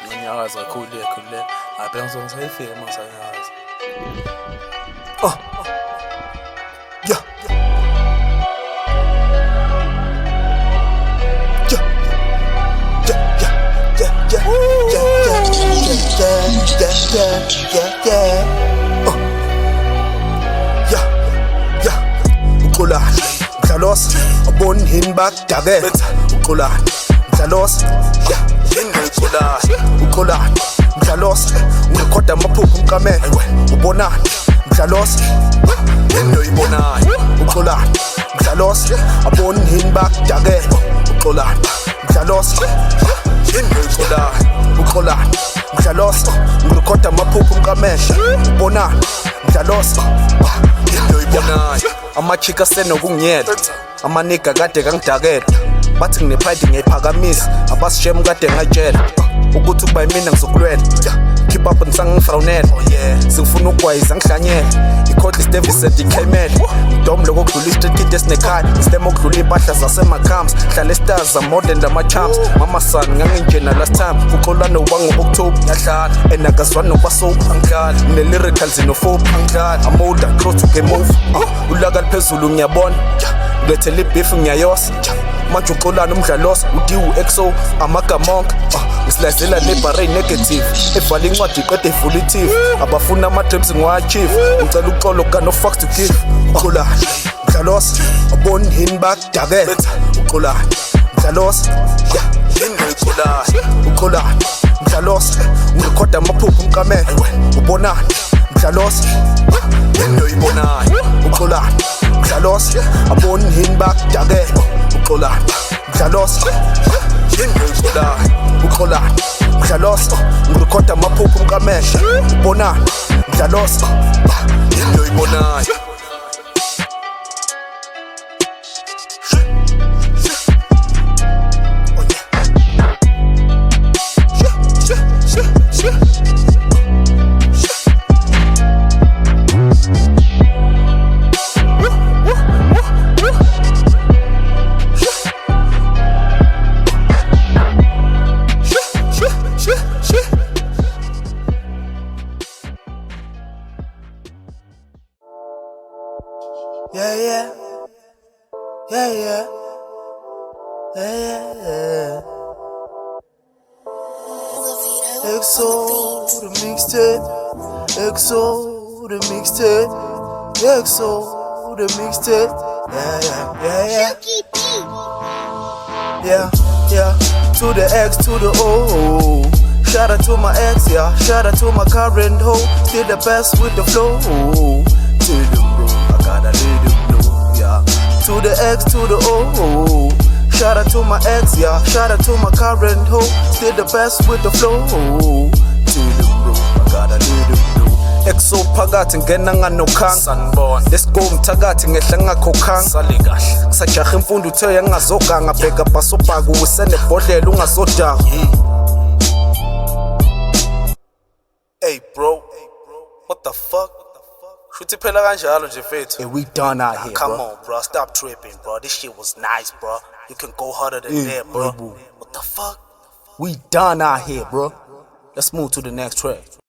Ngiyakaza khulile abheka ngizongifika mase ngiyakaza Yeah. Uqolani mdlalos aboni hinbakudakela uqolani mdlalos uqolani mdlalos ungikhoda amaphupho umkamela ubonani mdlalos endoyibonayo uqolani mdlalos aboni hinbakudakela uqolani mdlalos uqolani mdlalos ungikhoda amaphupho umkamela ubonani mdlalos endoyibonayo amachika senokunginyela amanika kade kangidakela bathi nginepride ngiyiphakamisa abasishem kade ngayitshela ukuthi ukuba yimina ngizokulwela keep up ngisangifrawnela singifuna ukugwayiza ngihlanyela ikhodli Davis ikhemela dom lokho kudlula street kid esinekhaya stem okudlula impahla zasemakhams hlala stars modern ama-champs mama son nganginjena last time uxolana ubango-October yahlala enakazwana nobasoap angidlala ne-lyricals inofobi angidlala amolda close to game over ulaka liphezulu ngiyabona ngilethela ibhifu ngiyayosa manje uxolana umdlalosa udiwu exo amagamonke ngisilazela nebhare negative evala incwadi iqeda efulitive abafuna ama-dreams ngiwa-achieve ngicela uxolo kano-fucks to give uxolani mdlalosa aboni yini bakudakela uxolani mdlalosa uxolani mdlalosa ungikhoda amaphupho umkamela ubonani mdlalosa endoyibonayo uxolani mdlalosa aboni yini bakudakela uxolani mdlalosa uxolani mdlalosa ngikhoda amaphupho umkamela ubonani mdlalosa endoyibonayo Yeah. EXO the mixtape, EXO the mixtape, EXO the mixtape. Yeah. To the X to the O. Shout out to my ex, yeah. Shout out to my current hoe. Still the best with the flow. Tell them bro, I gotta let them know, yeah. To the X to the O. Shout out to my ex, yeah. Shout out to my current hoe. Still the best with the flow. Tell them bro, I gotta let them know. EXO phakathi ngena nganokhanga let's go mthakathi ngehla ngakhokhanga sale kahle kusajaha imfundo uthe yangazoganga bheka basobhaka usenebhodlela ungazodaka Hey bro, what the fuck? Shuthi phela kanjalo nje fethu. Hey, we done out here, come on, bro. Stop tripping, bro. This shit was nice, bro. You can go harder than that, bro. What the fuck? We done out here, bro. Let's move to the next track.